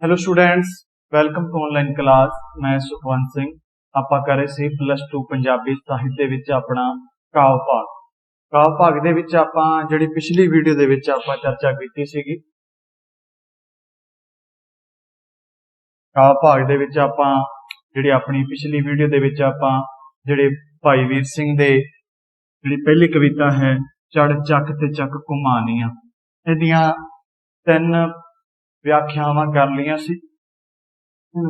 Hello students, welcome to online class. मैं सुखवंत सिंह। ਆਪਾਂ ਕਰ ਰਹੇ ਸੀ +2 ਪੰਜਾਬੀ ਸਾਹਿਤ ਦੇ ਵਿੱਚ ਆਪਣਾ ਕਾਵ ਭਾਗ ਦੇ ਵਿੱਚ ਆਪਾਂ ਜਿਹੜੀ ਪਿਛਲੀ ਵੀਡੀਓ ਦੇ ਵਿੱਚ ਆਪਾਂ ਚਰਚਾ ਕੀਤੀ ਸੀਗੀ। ਕਾਵ ਭਾਗ ਦੇ ਵਿੱਚ ਆਪਾਂ ਜਿਹੜੀ ਆਪਣੀ ਪਿਛਲੀ ਵੀਡੀਓ ਦੇ ਵਿੱਚ ਆਪਾਂ ਜਿਹੜੇ ਭਾਈ ਵੀਰ ਸਿੰਘ ਦੇ ਜਿਹੜੀ ਪਹਿਲੀ ਕਵਿਤਾ ਹੈ ਚੜ ਚੱਕ ਤੇ ਚੱਕ ਘੁਮਾਨੀਆਂ, ਇਹਦੀਆਂ 3 व्याख्यावां कर लिया सी।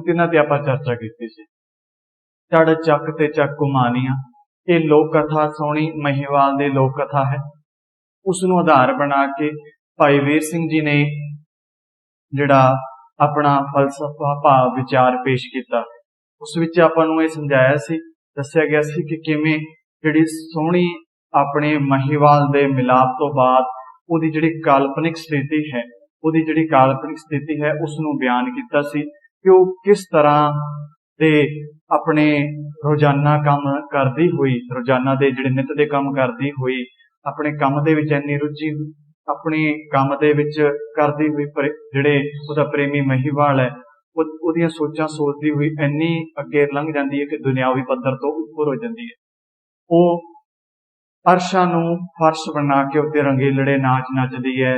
तिन्हां ते आपां चर्चा कीती सी। चढ़ चक ते चक घुमानियां, ये लोक कथा सोहनी महिवाल दी लोक कथा है। उसनूं आधार बना के भाई वीर सिंह जी ने जिहड़ा अपना फलसफा भाव विचार पेश किया। उस विच आपां नूं इह समझाया सी, दस्सिया गया सी कि किवें जिहड़ी सोहनी अपने महिवाल दे मिलाप तो बाद उहदी जिहड़ी काल्पनिक स्थिति है, ਉਹਦੀ ਜਿਹੜੀ ਕਾਲਪਨਿਕ ਸਥਿਤੀ ਹੈ ਉਸ ਨੂੰ ਬਿਆਨ ਕੀਤਾ ਸੀ ਕਿ ਉਹ ਕਿਸ ਤਰ੍ਹਾਂ ਦੇ ਆਪਣੇ ਰੋਜ਼ਾਨਾ ਕੰਮ ਕਰਦੀ ਹੋਈ, ਰੋਜ਼ਾਨਾ ਦੇ ਜਿਹੜੇ ਨਿਤ ਦੇ ਕੰਮ ਕਰਦੀ ਹੋਈ, ਆਪਣੇ ਕੰਮ ਦੇ ਵਿੱਚ ਇੰਨੀ ਰੁਚੀ ਆਪਣੇ ਕੰਮ ਦੇ ਵਿੱਚ ਕਰਦੀ ਹੋਈ ਜਿਹੜੇ ਉਹਦਾ ਪ੍ਰੇਮੀ ਮਹੀਵਾਲ ਹੈ ਉਹਦੀਆਂ ਸੋਚਾਂ ਸੋਚਦੀ ਹੋਈ ਇੰਨੀ ਅੱਗੇ ਲੰਘ ਜਾਂਦੀ ਹੈ ਕਿ ਦੁਨਿਆਵੀ ਪੱਧਰ ਤੋਂ ਉੱਪਰ ਹੋ ਜਾਂਦੀ ਹੈ। ਉਹ ਅਰਸ਼ਾਂ ਨੂੰ ਫਰਸ਼ ਬਣਾ ਕੇ ਉੱਤੇ ਰੰਗੀਲੜੇ ਨਾਚ ਨੱਚਦੀ ਹੈ।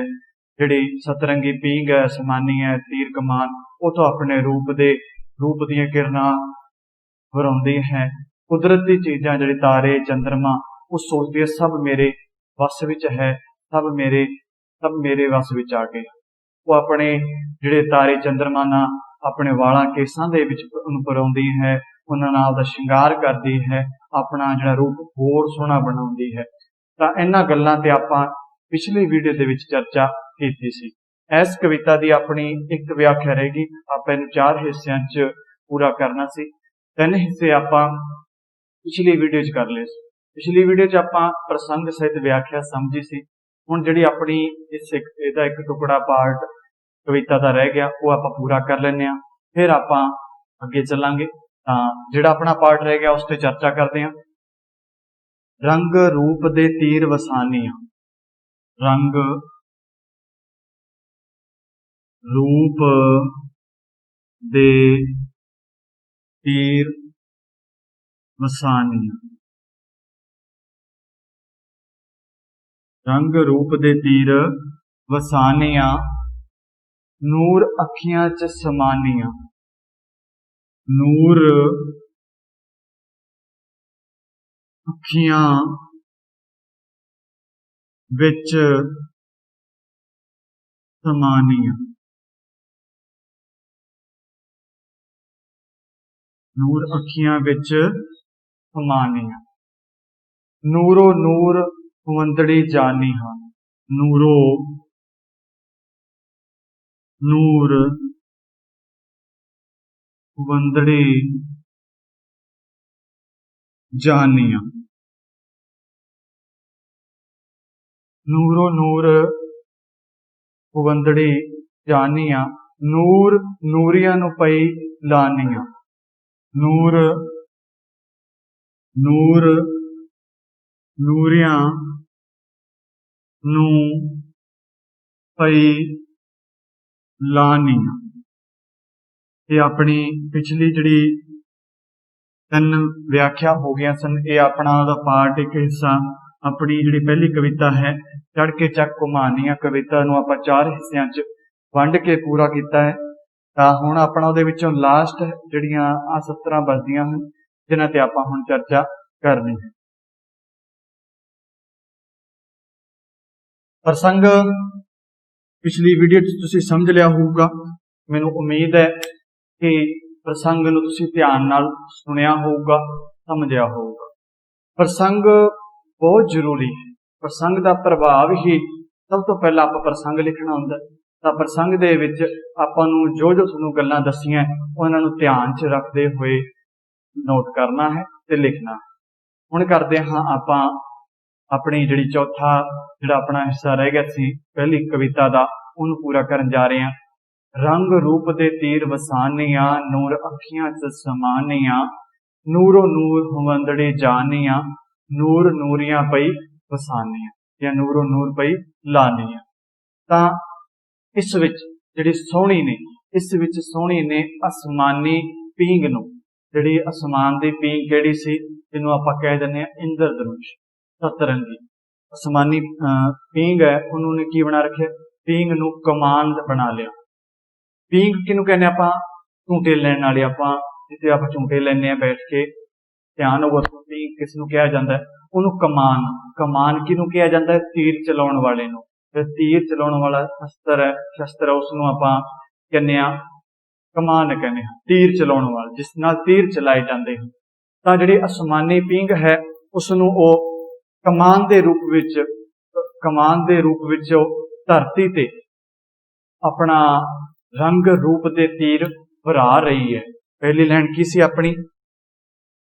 ਜਿਹੜੀ ਸਤਰੰਗੀ ਪੀਂਘ ਹੈ, ਅਸਮਾਨੀ ਹੈ, ਤੀਰ ਕਮਾਨ, ਉਹ ਤੋਂ ਆਪਣੇ ਰੂਪ ਦੀਆਂ ਕਿਰਨਾਂ ਵਰਾਉਂਦੀ ਹੈ। ਕੁਦਰਤੀ ਚੀਜ਼ਾਂ ਜਿਹੜੀ ਤਾਰੇ ਚੰਦਰਮਾ, ਉਹ ਸੋਚਦੀ ਹੈ ਸਭ ਮੇਰੇ ਵੱਸ ਵਿੱਚ ਹੈ, ਸਭ ਮੇਰੇ ਵੱਸ ਵਿੱਚ ਆ ਗਏ। ਉਹ ਆਪਣੇ ਜਿਹੜੇ ਤਾਰੇ ਚੰਦਰਮਾ ਨਾਲ ਆਪਣੇ ਵਾਲਾਂ ਕੇਸਾਂ ਦੇ ਵਿੱਚ ਉਹਨੂੰ ਪਰਾਉਂਦੀ ਹੈ, ਉਹਨਾਂ ਨਾਲ ਉਹਦਾ ਸ਼ਿੰਗਾਰ ਕਰਦੀ ਹੈ, ਆਪਣਾ ਜਿਹੜਾ ਰੂਪ ਹੋਰ ਸੋਹਣਾ ਬਣਾਉਂਦੀ ਹੈ। ਤਾਂ ਇਹਨਾਂ ਗੱਲਾਂ ਤੇ ਆਪਾਂ ਪਿਛਲੀ ਵੀਡੀਓ ਦੇ ਵਿੱਚ ਚਰਚਾ ਕੀਤੀ ਸੀ। ਇਸ ਕਵਿਤਾ ਦੀ ਆਪਣੀ ਇੱਕ ਵਿਆਖਿਆ ਰਹੇਗੀ। ਆਪਾਂ ਇਹਨੂੰ 4 ਹਿੱਸਿਆਂ 'ਚ ਪੂਰਾ ਕਰਨਾ ਸੀ। 3 ਹਿੱਸੇ ਆਪਾਂ ਪਿਛਲੀ ਵੀਡੀਓ 'ਚ ਕਰ ਲਏ ਸੀ। ਪਿਛਲੀ ਵੀਡੀਓ 'ਚ ਆਪਾਂ ਪ੍ਰਸੰਗ ਸਹਿਤ ਵਿਆਖਿਆ ਸਮਝੀ ਸੀ। ਹੁਣ ਜਿਹੜੀ ਆਪਣੀ ਇਹਦਾ ਇੱਕ ਟੁਕੜਾ ਪਾਰਟ ਕਵਿਤਾ ਦਾ ਰਹਿ ਗਿਆ, ਉਹ ਆਪਾਂ ਪੂਰਾ ਕਰ ਲੈਂਦੇ ਹਾਂ। ਫਿਰ ਆਪਾਂ ਅੱਗੇ ਚੱਲਾਂਗੇ। ਤਾਂ ਜਿਹੜਾ ਆਪਣਾ ਪਾਰਟ ਰਹਿ ਗਿਆ ਉਸ ਤੇ ਚਰਚਾ ਕਰਦੇ ਹਾਂ। ਰੰਗ ਰੂਪ ਦੇ ਤੀਰ ਵਸਾਨੀਆਂ, ਰੰਗ रूप दे तीर वसानियां, रंग रूप दे तीर वसानियां, नूर अखियां च समानियां, नूर अखियां विच समानियां, नूर अखियां विच समानियां। नूरो नूर वंदड़ी जानी हां, नूरो नूर वंदड़ी जानियां, नूरो नूर वंदड़ी जानियां, नूर नूरियां नूं पई लानियां, नूर नूर नूरियां नूं पई लानियां। ये अपनी पिछली जिहड़ी 3 व्याख्या हो गया सन। ये अपना पार्ट एक हिस्सा अपनी जिहड़ी पहली कविता है चढ़ के चक घुमानियां कविता नूं आपां 4 हिस्सियां च वंड के पूरा किया है। ਤਾਂ ਹੁਣ ਆਪਣਾ ਉਹਦੇ ਵਿੱਚੋਂ ਲਾਸਟ ਜਿਹੜੀਆਂ ਆ 17 ਬਚਦੀਆਂ ਹਨ ਜਿਨ੍ਹਾਂ ਤੇ ਆਪਾਂ ਹੁਣ ਚਰਚਾ ਕਰਨੀ ਹੈ। ਪ੍ਰਸੰਗ ਪਿਛਲੀ ਵੀਡੀਓ 'ਚ ਤੁਸੀਂ ਸਮਝ ਲਿਆ ਹੋਊਗਾ। ਮੈਨੂੰ ਉਮੀਦ ਹੈ ਕਿ ਪ੍ਰਸੰਗ ਨੂੰ ਤੁਸੀਂ ਧਿਆਨ ਨਾਲ ਸੁਣਿਆ ਹੋਊਗਾ, ਸਮਝਿਆ ਹੋਊਗਾ। ਪ੍ਰਸੰਗ ਬਹੁਤ ਜ਼ਰੂਰੀ ਹੈ। ਪ੍ਰਸੰਗ ਦਾ ਪ੍ਰਭਾਵ ਹੀ ਸਭ ਤੋਂ ਪਹਿਲਾਂ ਆਪਾਂ ਪ੍ਰਸੰਗ ਲਿਖਣਾ ਹੁੰਦਾ ਤਾਂ ਪ੍ਰਸੰਗ ਦੇ ਵਿੱਚ ਆਪਾਂ ਨੂੰ ਜੋ ਤੁਹਾਨੂੰ ਗੱਲਾਂ ਦੱਸੀਆਂ ਉਹਨਾਂ ਨੂੰ ਧਿਆਨ 'ਚ ਰੱਖਦੇ ਹੋਏ ਨੋਟ ਕਰਨਾ ਹੈ ਤੇ ਲਿਖਣਾ ਹੈ। ਹੁਣ ਕਰਦੇ ਹਾਂ ਆਪਾਂ ਆਪਣੀ ਜਿਹੜੀ ਚੌਥਾ ਜਿਹੜਾ ਆਪਣਾ ਹਿੱਸਾ ਰਹਿ ਗਿਆ ਸੀ ਪਹਿਲੀ ਕਵਿਤਾ ਦਾ, ਉਹਨੂੰ ਪੂਰਾ ਕਰਨ ਜਾ ਰਹੇ ਹਾਂ। रंग रूप दे तीर वसानियां, नूर अखियां च समानियां, नूरो नूर हवंदड़ी जानियां, नूर नूरियां पई वसानियां या नूरो नूर पई लानियां। तां इस विच जिहड़ी सोहणी ने इस विच सोहणी ने आसमानी पींग नूं, जिहड़ी आसमान दी पींग किहड़ी सी, जिहनूं आपां कह दिंदे आ इंद्रधनुष, सतरंगी आसमानी पींग है, उन्होंने की बना रखे, पींग नूं कमान बना लिया। पींग किनूं कहने आपां, झूटे लैण वाले, आपां जिथे आपां झूटे लैने बैठ के ध्यान होवे, पींग किस नूं कहा जांदा है, उहनूं कमान, कमान किनूं कहा जांदा है, तीर चलाउण वाले नूं। ते तीर चलाउण वाला शस्त्र है, शस्त्र उसनूं आपां कहने आ कमान कहने आ, तीर चलाउण वाला, जिस नाल तीर चलाए जांदे हैं। तां जिहड़ी आसमानी पींग है उसनूं ओ कमान दे रूप विच, कमान दे रूप विच धरती ते अपना रंग रूप दे तीर भरा रही है। पहली लाइन की सी अपनी,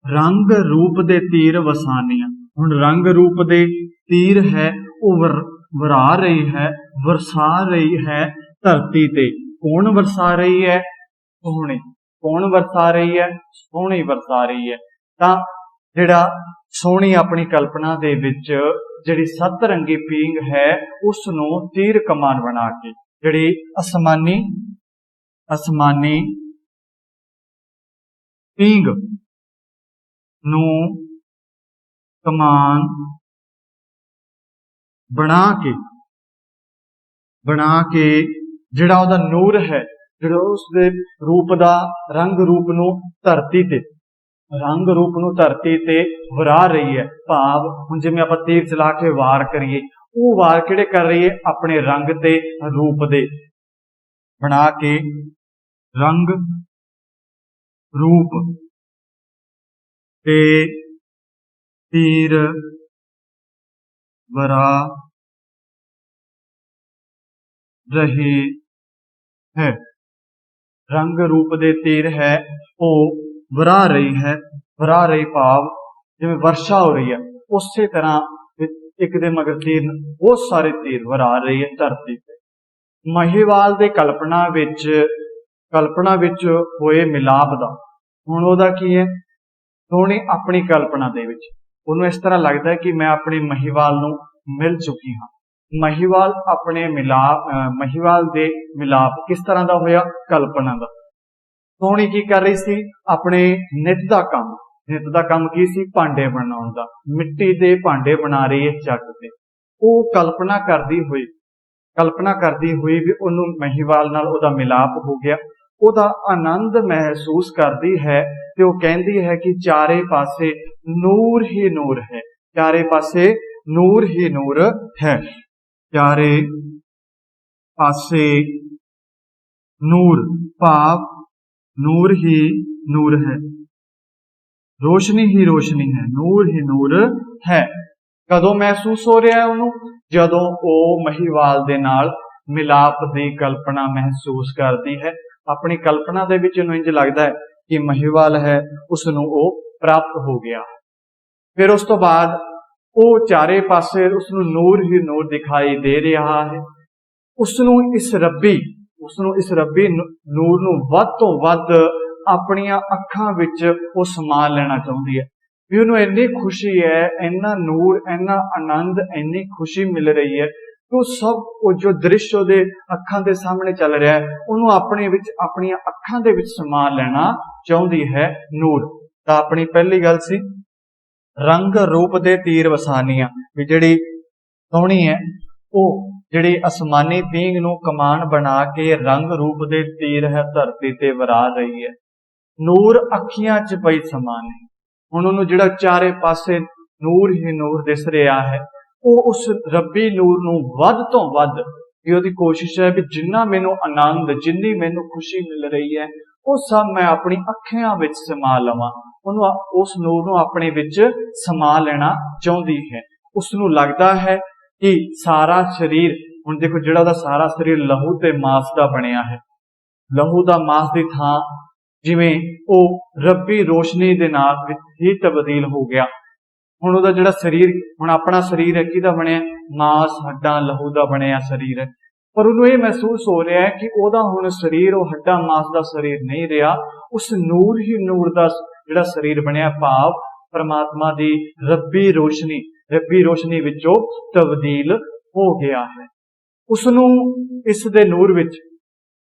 रंग रूप दे तीर वसानिया। हुण रंग रूप दे तीर है वो वरा रही है, वरसा रही है धरती ते। कौन वरसा रही है? सोहणी। कौन वरसा रही है? सोहणी वरसा रही है। तां जिहड़ा सोहणी अपनी कल्पना दे विच जिहड़ी सत रंगी पींग है उसनूं तीर कमान बना के, जिहड़ी आसमानी पींग नूं कमान बना के जिहड़ा उहदा नूर है, जिहड़ा उसदे रूप दा रंग रूप नूं धरती ते, रंग रूप नूं धरती ते वरा रही है। भाव हुण जिवें आपां तीर चला के वार करिए, वो वार किहड़े कर रही है? अपने रंग ते रूप दे बना के, रंग रूप ते तीर वरा रही है। रंग रूप दे तीर है वो वरा रही है। वरा रही भाव जिवें वर्षा हो रही है, उसे तरह एक दे मगर तीर, बहुत सारे तीर वरा रही है धरती पे। महिवाल दे कल्पना विच होए मिलाप दा हुण ओहदा की है? सोहणी अपनी कल्पना दे विच उहनूं इस तरह लगदा है कि मैं अपने महिवाल नूं मिल चुकी हाँ। महिवाल अपने महिवाल दे मिलाप किस तरह दा होया? कल्पना दा। सोहणी की कर रही सी? अपने नित दा काम। नित दा काम की सी? भांडे बनाउण दा। मिट्टी दे भांडे बना रही है जग ते। वो कल्पना करदी हुई भी उहनूं महिवाल नाल ओहदा मिलाप हो गया, ओहदा आनंद महसूस करदी है ते वो कहंदी है कि चारे पासे नूर ही नूर है। चारे पासे नूर ही नूर है। चारे पासे नूर भाव नूर ही नूर है, रोशनी ही रोशनी है, नूर ही नूर है। कदों महसूस हो रहा है उन्हों? जदों वो महिवाल दे नाल मिलाप दी कल्पना महसूस करती है। अपनी कल्पना दे विच इंज लगता है कि महिवाल है उसनूं वो प्राप्त हो गया। फिर उस तो बाद वो चारे पासे उसनूं नूर ही नूर दिखाई दे रहा है। उसनूं इस रब्बी नूर नूं वध तो वध अपनियां अखां विच वो समा लेना चाहुंदी है। भी उन्होंने इन्नी खुशी है, इन्ना नूर, इन्ना आनंद, इन्नी खुशी मिल रही है तो सब वो जो दृश्य उहदे अखां दे सामने चल रहा है उन्होंने अपने विच अपनियां अखां दे विच समा लेना चाहुंदी है नूर। तां अपनी पहली गल सी रंग रूप दे तीर वसानियां, भी जिहड़ी सोहणी है वो जिहड़ी आसमानी पींग नूं कमान बना के रंग रूप दे तीर है धरती ते वरा रही है। नूर अखियां च पई समाने। हुण उहनूं जिहड़ा चारे पासे नूर ही नूर दिस रहा है वो उस रब्बी नूर नूं वध तो वध भी उहदी कोशिश है भी जिन्ना मैनूं आनंद, जिन्नी मैनूं खुशी मिल रही है वो सब मैं अपनी अखियां विच समा लवां। उहनूं उस नूर नूं अपने विच समा लेना चाहुंदी है। उसनूं लगदा है कि सारा शरीर, हुण देखो जिहड़ा उहदा सारा शरीर लहू ते मांस दा बनिया है, लहू दा मांस दी थां जिवें वो रब्बी रोशनी दे नाल ही तब्दील हो गया। हुण उहदा जिहड़ा शरीर, हुण अपना शरीर है किहदा बनिया? मांस हड्डां लहू दा बनिया शरीर है। पर उहनूं ये महसूस हो रहा है कि उहदा हुण शरीर वो हड्डां मांस दा शरीर नहीं रहा, उस नूर ही नूर दा जिहड़ा शरीर बनिया, भाव परमात्मा दी रब्बी रोशनी विचों तब्दील हो गया है। उसनूं इस दे नूर विच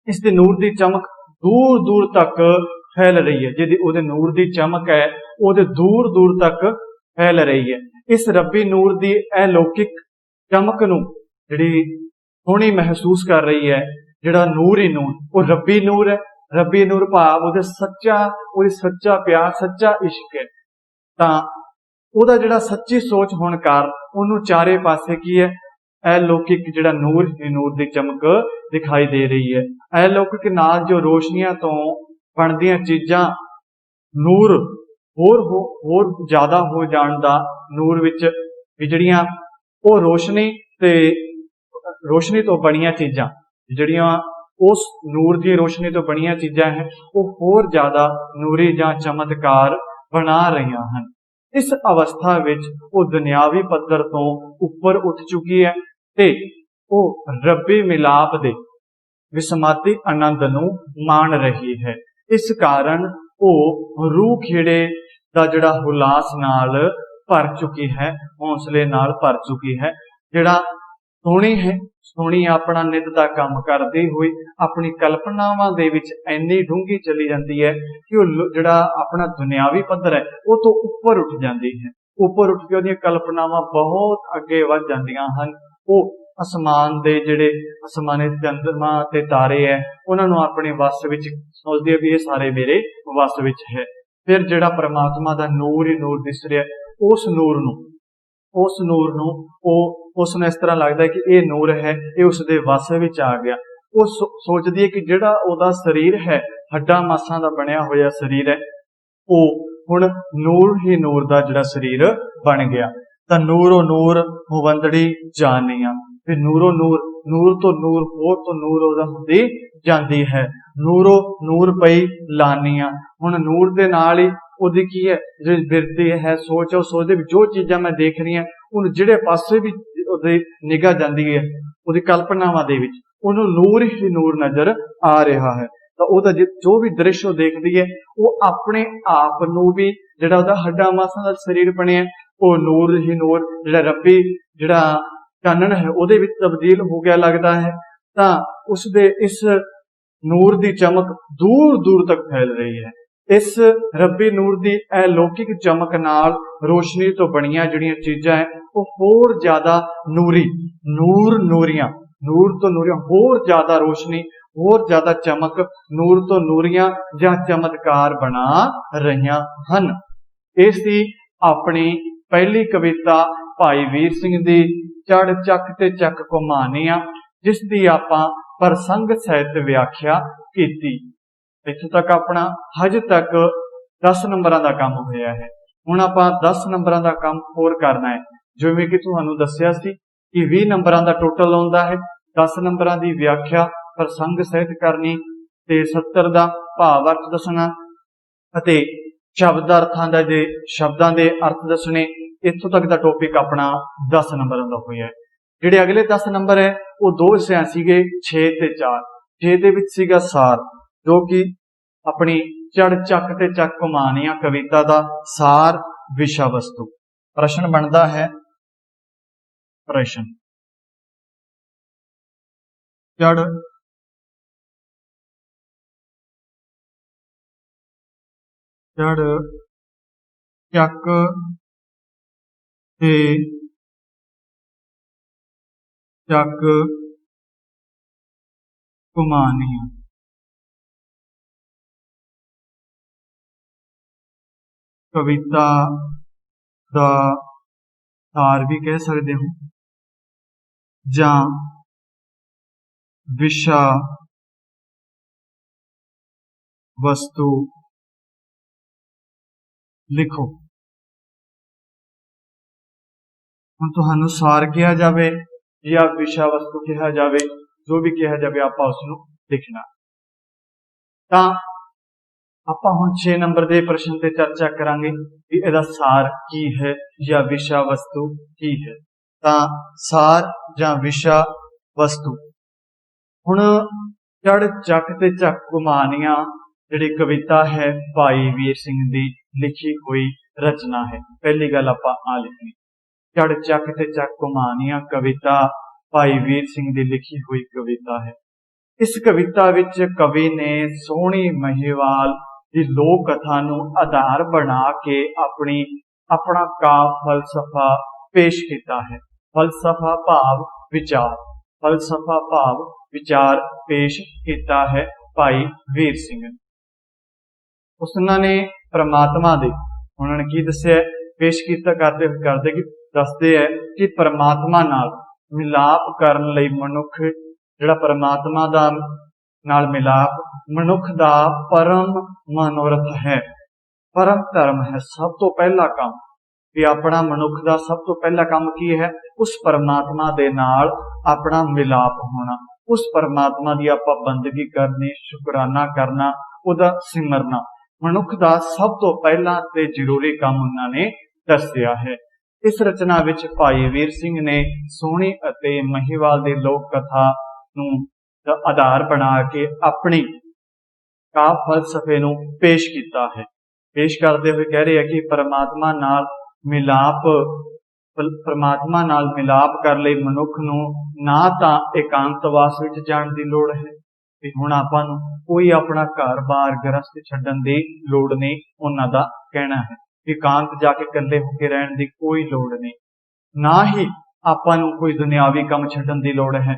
इस दे नूर दी चमक दूर दूर तक फैल रही है। जिहदी ओहदे नूर दी चमक है ओहदे दूर दूर तक फैल रही है। इस रब्बी नूर दी अलौकिक चमक नूं जिहड़ी सोहणी महसूस कर रही है, जिहड़ा नूर ही नूर वो रब्बी नूर है। रब्बी नूर भाव ओहदे सच्चा प्यार, सच्चा इश्क है। तां ਉਹਦਾ ਜਿਹੜਾ ਸੱਚੀ ਸੋਚ ਹੋਣ ਕਾਰਨ ਉਹਨੂੰ ਚਾਰੇ ਪਾਸੇ ਕੀ ਹੈ, अलौकिक ਜਿਹੜਾ ਨੂਰ ਹੀ ਨੂਰ ਦੀ ਚਮਕ ਦਿਖਾਈ ਦੇ ਰਹੀ ਹੈ। अलौकिक ਨਾਲ ਜੋ ਰੋਸ਼ਨੀਆਂ ਤੋਂ ਬਣਦੀਆਂ ਚੀਜ਼ਾਂ ਨੂਰ ਹੋਰ ਜ਼ਿਆਦਾ ਹੋ ਜਾਣ ਦਾ, ਨੂਰ ਵਿੱਚ ਵੀ ਜਿਹੜੀਆਂ ਉਹ ਰੋਸ਼ਨੀ ਤੋਂ ਬਣੀਆਂ ਚੀਜ਼ਾਂ ਜਿਹੜੀਆਂ ਉਸ ਨੂਰ ਦੀ ਰੋਸ਼ਨੀ ਤੋਂ ਬਣੀਆਂ ਚੀਜ਼ਾਂ ਹੈ ਉਹ ਹੋਰ ਜ਼ਿਆਦਾ ਨੂਰੀ ਜਾਂ ਚਮਤਕਾਰ ਬਣਾ ਰਹੀਆਂ ਹਨ। इस अवस्था विच वो दुनियावी पद्धर तो उपर उठ चुकी है ते वो रब्बी मिलाप दे विस्माती आनंद नूं मान रही है। इस कारण वो रूह खेड़े दा जिहड़ा हुलास नाल भर चुकी है, हौसले नाल भर चुकी है। जिहड़ा सोहनी अपना नित दा काम करदी हुई अपनी कल्पनावां दे विच इन्नी डूंगी चली जाती है कि वो जिहड़ा अपना दुनियावी पद्धर है वो तो उपर उठ जाती है। उपर उठ के उहदियां कल्पनावां बहुत अगे वध जांदियां हन। वो आसमान दे जिहड़े आसमानी चंद्रमा ते तारे है उन्हां नूं अपने वस विच सोचदे भी ये सारे मेरे वस विच है। फिर जिहड़ा परमात्मा दा नूर ही नूर दिस रिहा है उस नूर नूं उसनूं इस तरह लगता है कि यह नूर है ये उसके वस विच आ गया। वो सोचदी है कि जिहड़ा उहदा शरीर है हड्डां मासां दा बनिया होया शरीर है वो हुण नूर ही नूर दा जिहड़ा शरीर बन गया। तां नूरो नूर होवंदड़ी जानिया, फिर नूरो नूर तो नूर होर तो नूर उहदा हुंदी जांदी है। नूरो नूर पई लानिया, हुण नूर दे नाल ही ਉਹਦੀ ਕੀ ਹੈ ਜਿਹੜੀ ਬਿਰਤੀ ਹੈ ਸੋਚ ਉਹ ਸੋਚਦੇ ਵੀ ਜੋ ਚੀਜ਼ਾਂ ਮੈਂ ਦੇਖ ਰਹੀ ਹਾਂ ਉਹਨੂੰ ਜਿਹੜੇ ਪਾਸੇ ਵੀ ਉਹਦੀ ਨਿਗਾਹ ਜਾਂਦੀ ਹੈ ਉਹਦੀ ਕਲਪਨਾਵਾਂ ਦੇ ਵਿੱਚ ਉਹਨੂੰ ਨੂਰ ਹੀ ਨੂਰ ਨਜ਼ਰ ਆ ਰਿਹਾ ਹੈ। ਤਾਂ ਉਹਦਾ ਜੋ ਵੀ ਦ੍ਰਿਸ਼ ਉਹ ਦੇਖਦੀ ਹੈ ਉਹ ਆਪਣੇ ਆਪ ਨੂੰ ਵੀ ਜਿਹੜਾ ਉਹਦਾ ਹੱਡਾਂ ਮਾਸਾਂ ਦਾ ਸਰੀਰ ਬਣਿਆ ਉਹ ਨੂਰ ਹੀ ਨੂਰ ਜਿਹੜਾ ਰੱਬੀ ਜਿਹੜਾ ਚਾਨਣ ਹੈ ਉਹਦੇ ਵਿੱਚ ਤਬਦੀਲ ਹੋ ਗਿਆ ਲੱਗਦਾ ਹੈ। ਤਾਂ ਉਸਦੇ ਇਸ ਨੂਰ ਦੀ ਚਮਕ दूर दूर तक फैल रही है। इस रब्बी नूर की अलौकिक चमक नाल रोशनी तो बनिया जिहड़ियां चीज़ां है वो होर ज्यादा नूर तो नूरियां होर ज्यादा रोशनी होर ज्यादा चमक नूर तो नूरियां जां चमत्कार बना रहियां हन। इस दी अपनी पहली कविता भाई वीर सिंह दी चढ़ चक ते चक घुमानियां जिस दी आपां प्रसंग सहित व्याख्या कीती। इत्थों तक अपना हज तक 10 नंबरां दा काम होया है। हुण आपां 10 नंबरां दा काम होर करना है। जिवें कि तुहानूं दस्सिया सी कि 20 नंबरां दा टोटल आउंदा है। 10 नंबरां दी व्याख्या प्रसंग सहित करनी ते 70 दा भाव अर्थ दसना अते शब्दां दे अर्थ दसने। इत्थों तक दा टॉपिक अपना 10 नंबरां दा होया है। जिहड़े अगले 10 नंबर है वो दो हिस्सियां सीगे 6 ते 4। 6 दे विच सीगा सार जो कि अपनी चढ़ चक ते चक घुमानियां कविता दा सार विषय वस्तु। प्रश्न बनता है, प्रश्न चढ़ चक ते चक घुमानियां कविता दा सार भी कह सकते हो जां विषय वस्तु लिखो। हुण तुहानूं सार कहा जाए या विषय वस्तु कहा जाए जो भी कहा जाए आप उसनूं लिखना। तां आपां हुण 6 नंबर के प्रश्न ते चर्चा करांगे कि इहदा सार की है या विषय वस्तु की है। तां सार जां विषय वस्तु हुण चढ़ चक ते चक घुमानियां जिहड़ी कविता है भाई वीर सिंह दी लिखी हुई रचना है। पहली गल आपां आ लिखनी, चढ़ चक ते चक घुमानियां कविता भाई वीर सिंह दी लिखी हुई कविता है। इस कविता विच कवि ने सोहनी महिवाल की लोक कथा नूं आधार बना के अपना काव्य फलसफा पेश किया है। फलसफा भाव विचार, फलसफा भाव विचार पेश किया है भाई वीर सिंह ने। उन्होंने परमात्मा दे उन्होंने की दस्सिया पेश किया करते दसदे है कि परमात्मा नाल मिलाप करन लई मनुख जिहड़ा परमात्मा दा नाल मिलाप मनुख दा परम मनोरथ है, परम धर्म है। सब तो पहला काम कि अपना मनुख दा सब तो पहला काम की है, उस परमात्मा दे नाल अपना मिलाप होना, उस परमात्मा दी आपां बंदगी करनी, शुकराना करना, उहदा सिमरना मनुख दा सब तो पहला ते जरूरी काम उन्होंने दस्सिया है। इस रचना विच भाई वीर सिंह ने सोहनी अते महिवाल दी लोक कथा नूं आधार बना के अपनी काव्य फलसफे नूं पेश किया है। पेश करते हुए कह रहे हैं कि परमात्मा नाल मिलाप कर लई मनुख नूं ना तां एकांतवास विच जाण दी लोड़ है कि हुण आपां नूं कोई अपना घर बार गृहस्थ छड्डण दी लोड़ नहीं, उन्हां दा कहना है एकांत जाके कल्ले होके रहण दी कोई लोड़ नहीं, ना ही आपां नूं कोई दुनियावी काम छड्डण दी लोड़ है।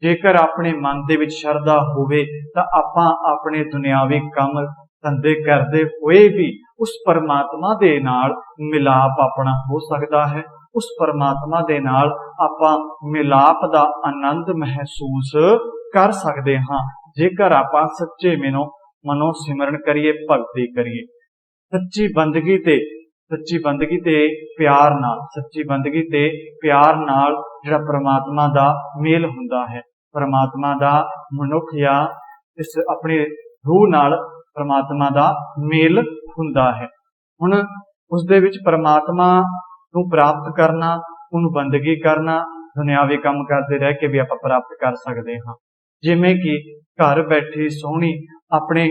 जेकर अपने मन दे विच शरधा होवे तां आपां अपने दुनियावी काम धंधे करदे होए भी उस परमात्मा दे नाल मिलाप अपना हो सकदा है। उस परमात्मा दे नाल आपां मिलाप दा आनंद महसूस कर सकदे हां जेकर आपां सच्चे मनो सिमरन करिए, भगती करिए, सच्ची बंदगी ते प्यार नाल, सच्ची बंदगी ते प्यार नाल जिहड़ा परमात्मा दा मेल हुंदा है, परमात्मा दा मनुख या इस अपनी रूह नाल परमात्मा दा मेल हुंदा है। हुण उस दे विच परमात्मा नूं प्राप्त करना, उहनूं बंदगी करना दुनियावी काम करते रह के भी आपां प्राप्त कर सकते हां। जिवें कि घर बैठी सोहनी अपने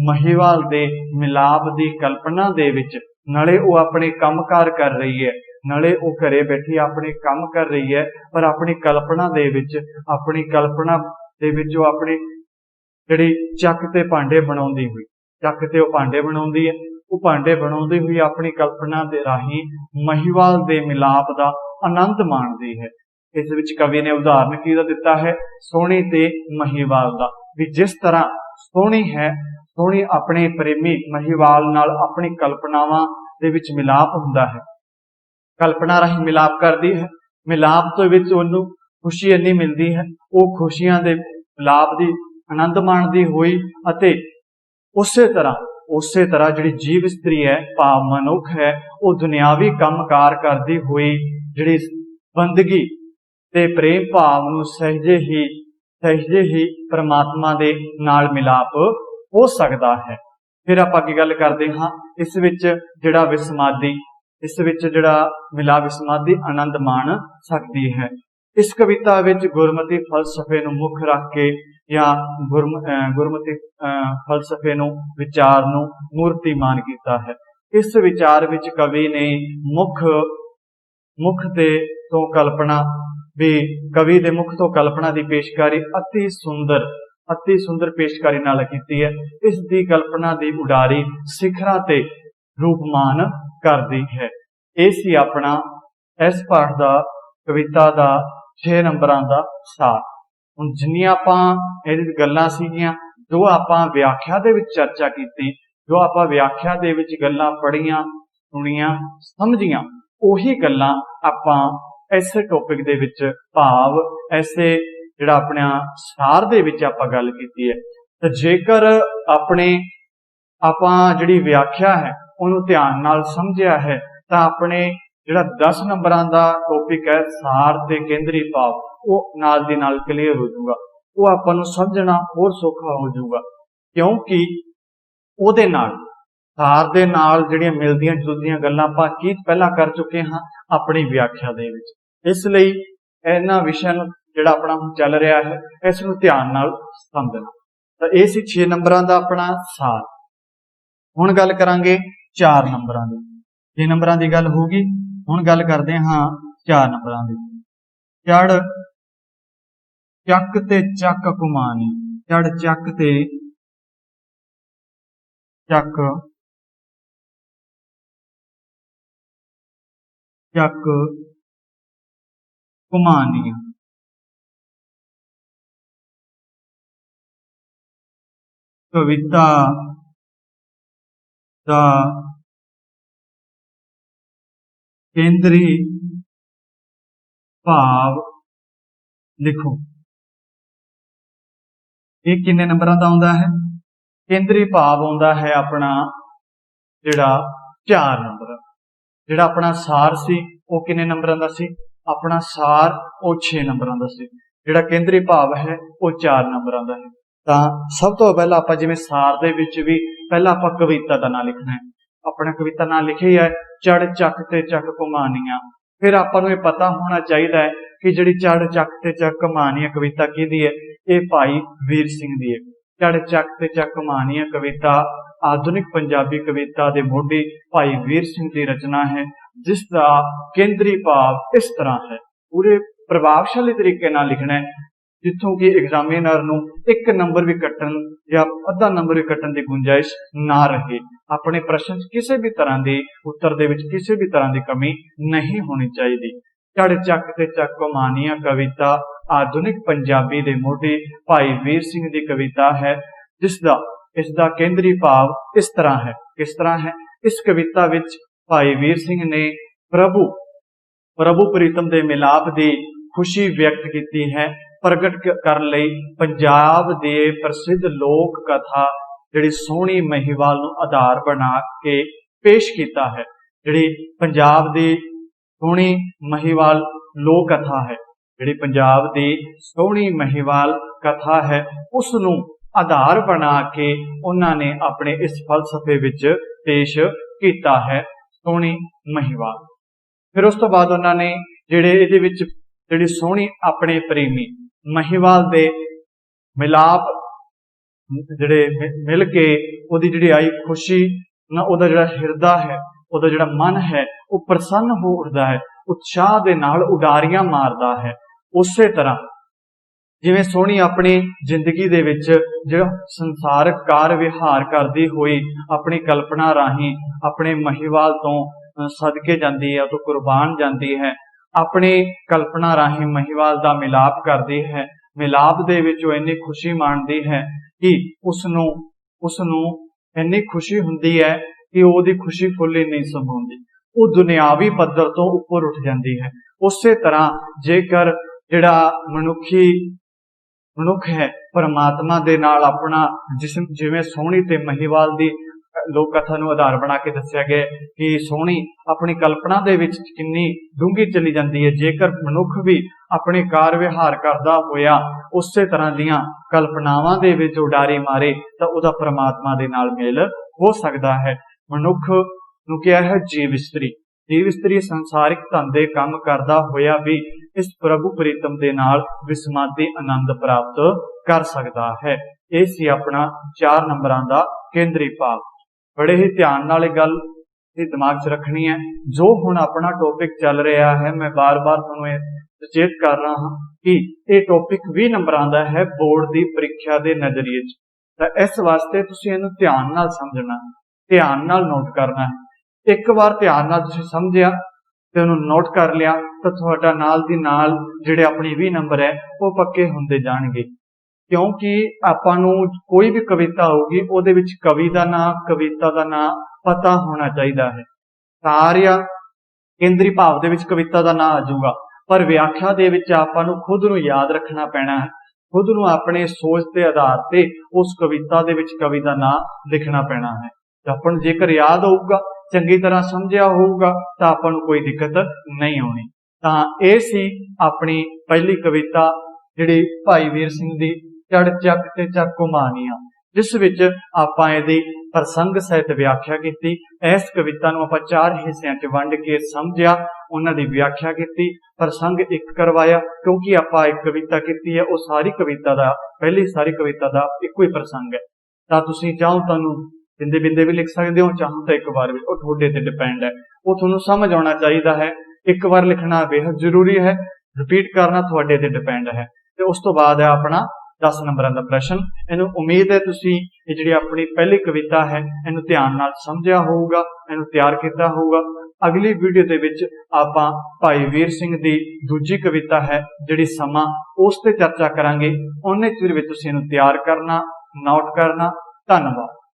महिवाल दे मिलाप दी कल्पना दे विच नाले वो अपने कामकार कर रही है, नाले वो घरे बैठी अपने काम कर रही है, पर अपनी कल्पना दे विच अपनी जिहड़ी चक ते भांडे बनाउंदी हुई, चक ते वो भांडे बनाउंदी है, वो भांडे बनाउंदी हुई अपनी कल्पना दे राही महिवाल दे मिलाप दा आनंद माणदी है। इस विच कवि ने उदाहरण किहदा दिता है, सोहनी ते महिवाल दा, भी जिस तरह सोहनी है, सोहनी अपने प्रेमी महिवाल नाल अपनी कल्पनावां दे विच मिलाप हुंदा है, कल्पना राही मिलाप करदी है, मिलाप तो विच उहनूं खुशी इन्नी मिलदी है, वो खुशियां दे मिलाप दी आनंद माणदी होई अते उसे तरह जिहड़ी जीव स्त्री है भाव मनुख है, वो दुनियावी कामकार करदी हुई जिहड़ी बंदगी ते प्रेम भाव नूं सहजे ही परमात्मा दे नाल मिलाप हो सकदा है। फिर आपां की गल करदे हां, इस विच जिहड़ा विसमादी, इस विच जिहड़ा मिलाप विसमादी आनंद माण सकदी है। इस कविता विच गुरमति फलसफे नूं मुख रख के या गुरमति फलसफे नूं विचार नूं मूर्तिमान कीता है। इस विचार विच कवि ने मुख ते तो कल्पना भी कवि दे मुख तो कल्पना की पेशकारी अति सुंदर पेशकारी नाल कीती है। इस दी कल्पना की उडारी सिखरां ते रूपमान करदी है। ये सी अपना इस पाठ का कविता का 6 नंबरां दा सार। हुण जिन्नियां आपां इहदी गल्लां सीगियां, जो आपां व्याख्या दे विच चर्चा कीती, जो आपां व्याख्या दे विच गल्लां पढ़ियां, सुनियां, समझियां, ओही गल्लां आपां ऐसे टॉपिक दे विच भाव ऐसे जिहड़ा अपने सार दे विच आपां गल कीती है। तो जेकर आपां जिहड़ी व्याख्या है उहनूं ध्यान नाल समझिया है तां अपने जिहड़ा 10 नंबरां दा टॉपिक है सार ते केंद्री भाव, वो नाल दी नाल क्लीयर हो जाऊगा, वो आपां नूं समझना होर सौखा हो जाऊगा, क्योंकि उहदे नाल सार दे नाल जिहड़ियां मिलदियां जुलदियां गल्लां आपां की पहलां कर चुके हां अपनी व्याख्या दे विच। इसलिए इन्हां विषयां नूं जिहड़ा अपना चल रहा है इस नूं ध्यान नाल समझना। तो ये सी 6 नंबरां दा अपना सार। हुण गल करांगे 4 नंबरां दी। 6 नंबरां दी गल होगी, हुण गल करदे हां 4 नंबरां दी। चढ़ चक ते चक कुमानी, चढ़ चक ते चक चक घुमानिया। कविता दा केंद्री भाव लिखो। ये किन्ने नंबरां दा आउंदा है? केंद्री भाव आउंदा है अपना जिहड़ा 4 नंबर। जिहड़ा अपना सार सी वो किन्ने नंबरां दा सी? अपना सार वो 6 नंबरां दा सी। जिहड़ा केंद्री भाव है वो 4 नंबरां दा है। तां सब तो पहला आपां जिवें सार दे विच भी पहला आपां कविता दा नाम लिखना है। अपना कविता नाम लिखी है चढ़ चक ते चक घुमानिया। फिर आपां नूं ये पता होना चाहिए है कि जिहड़ी चढ़ चक ते चक घुमानिया कविता किहदी है? ये भाई वीर सिंह दी है। चढ़ चक ते चक घुमानिया कविता आधुनिक पंजाबी कविता दे मोढी भाई वीर सिंह की रचना है, जिसका केंद्री भाव इस तरह है। पूरे प्रभावशाली तरीके नाल लिखना है जिथों कि एग्जामिनर नूं 1 नंबर भी कट्टण या अद्धा नंबर भी कट्टण की गुंजाइश ना रहे। अपने प्रश्न किसी भी तरह की उत्तर दे विच किसी भी तरह की कमी नहीं होनी चाहिए। चढ़ चक ते चक घुमानिया कविता आधुनिक पंजाबी दे मोढी भाई वीर सिंह की कविता है, जिसका इसका केंद्री भाव इस तरह है। किस तरह है? इस कविता विच भाई वीर सिंह ने प्रभु प्रीतम के मिलाप की खुशी व्यक्त की है। प्रगट कर लई पंजाब दे प्रसिद्ध लोक कथा जिहड़ी सोहनी महिवाल नूं आधार बना के पेश किया है। जिहड़ी पंजाब दी सोहनी महिवाल लोक कथा है, जिहड़ी पंजाब दी सोहनी महिवाल कथा है, उसनूं आधार बना के उन्होंने अपने इस फलसफे विच पेश किया है सोहनी महिवाल। फिर उस तो बाद उन्होंने जिहड़े इहदे विच जिहड़ी सोहनी अपने प्रेमी महिवाल दे मिलाप जिहड़े मिल के उहदी जिहड़ी आई खुशी ना उहदा जिहड़ा हिरदा है, उहदा जिहड़ा मन है वो प्रसन्न हो उठदा है, उत्साह दे नाल उडारियां मारदा है। उसे तरह जिवें सोहनी अपनी जिंदगी दे विच जो संसारक कार विहार करदी हुई अपनी कल्पना राही अपने महिवाल तो सदके जाती है, तो कुर्बान जाती है, अपनी कल्पना राही महिवाल दा मिलाप करती है। मिलाप दे विच इन्नी खुशी माणदी है कि उसनूं इन्नी खुशी हुंदी है कि ओहदी खुशी फुल्ली नहीं समाउंदी, वो दुनियावी पद्धर तो उपर उठ जाती है। उसे तरह जेकर जिहड़ा मनुख है परमात्मा दे नाल अपना जिसम जिवें सोहनी ते महिवाल दी लोक कथा नूं आधार बना के दस्सिया गया कि सोहनी अपनी कल्पना दे विच किन्नी डूंगी चली जाती है। जेकर मनुख भी अपने कार विहार करदा होया उसे तरह दीयां कल्पनावां दे विच उडारी मारे तां उहदा परमात्मा दे नाल मेल हो सकदा है। मनुख नूं क्या है? जीव इस्त्री संसारिक धंधे काम करदा होया भी इस प्रभु प्रीतम दे नाल विस्मादी आनंद प्राप्त कर सकदा है। ये सी अपना 4 नंबरां दा केंद्री भाव। बड़े ही ध्यान नाल गल दिमाग च रखनी है। जो हुण अपना टॉपिक चल रहा है, मैं बार बार तुहानूं सचेत कर रहा हाँ कि ये टॉपिक 20 नंबरां दा है बोर्ड की परीक्षा के नजरिए च। इस वास्ते तुसीं इहनूं ध्यान नाल समझना, ध्यान नाल नोट करना है। एक बार ध्यान नाल तुसीं समझिया ते उहनूं नोट कर लिया तो तुहाडा नाल दी नाल जिहड़े अपने 20 नंबर है वो पक्के हुंदे जाणगे। क्योंकि आपां नूं कोई भी कविता होगी उहदे विच कवि दा नाम कविता दा नाम पता होना चाहिए है। सार या केंद्री भाव दे विच कविता दा नाम आ जाऊगा, पर व्याख्या दे विच आपां नूं खुद नूं याद रखना पैना है। खुद नूं अपने सोच के आधार ते उस कविता दे विच कवि दा नाम लिखना पैना है। आपां नूं जेकर याद होऊगा, चंगी तरह समझिया होऊगा तो आपां नूं कोई दिक्कत नहीं आउणी। तां इह सी अपनी पहली कविता जिहड़ी भाई वीर सिंह दी चढ़ चक ते चक घुमानिया, जिस विच आपां इहदी प्रसंग सहित व्याख्या की। इस कविता नूं आपां 4 हिस्सिਆਂ च वंड के समझिया, उन्हां दी व्याख्या की, प्रसंग एक करवाया। क्योंकि आपां एक कविता की है, वो सारी कविता दा पहली सारी कविता दा इक्को ही प्रसंग है। तां तुसीं चाहो तुहानूं बिंदे बिंदे भी लिख सकते हो, चाहो तो एक बार भी, वो तुहाडे ते डिपेंड है। वो तुहानूं समझ आना चाहिए है। एक बार लिखना बेहद जरूरी है, रिपीट करना तुहाडे ते डिपेंड है। ते उस तो बाद है अपना 10 ਨੰਬਰਾਂ ਦਾ ਪ੍ਰਸ਼ਨ। ਇਹਨੂੰ उम्मीद है तुसी ये जिहड़ी अपनी पहली कविता है इहनूं ध्यान नाल समझिया होऊगा, इहनूं तैयार किया होऊगा। अगली वीडियो दे विच आपां भाई वीर सिंह दी दूजी कविता है जिहड़ी समा उस ते चर्चा करांगे। उन्ने चिर विच तुसीं इहनूं तैयार करना, नोट करना। धन्नवाद।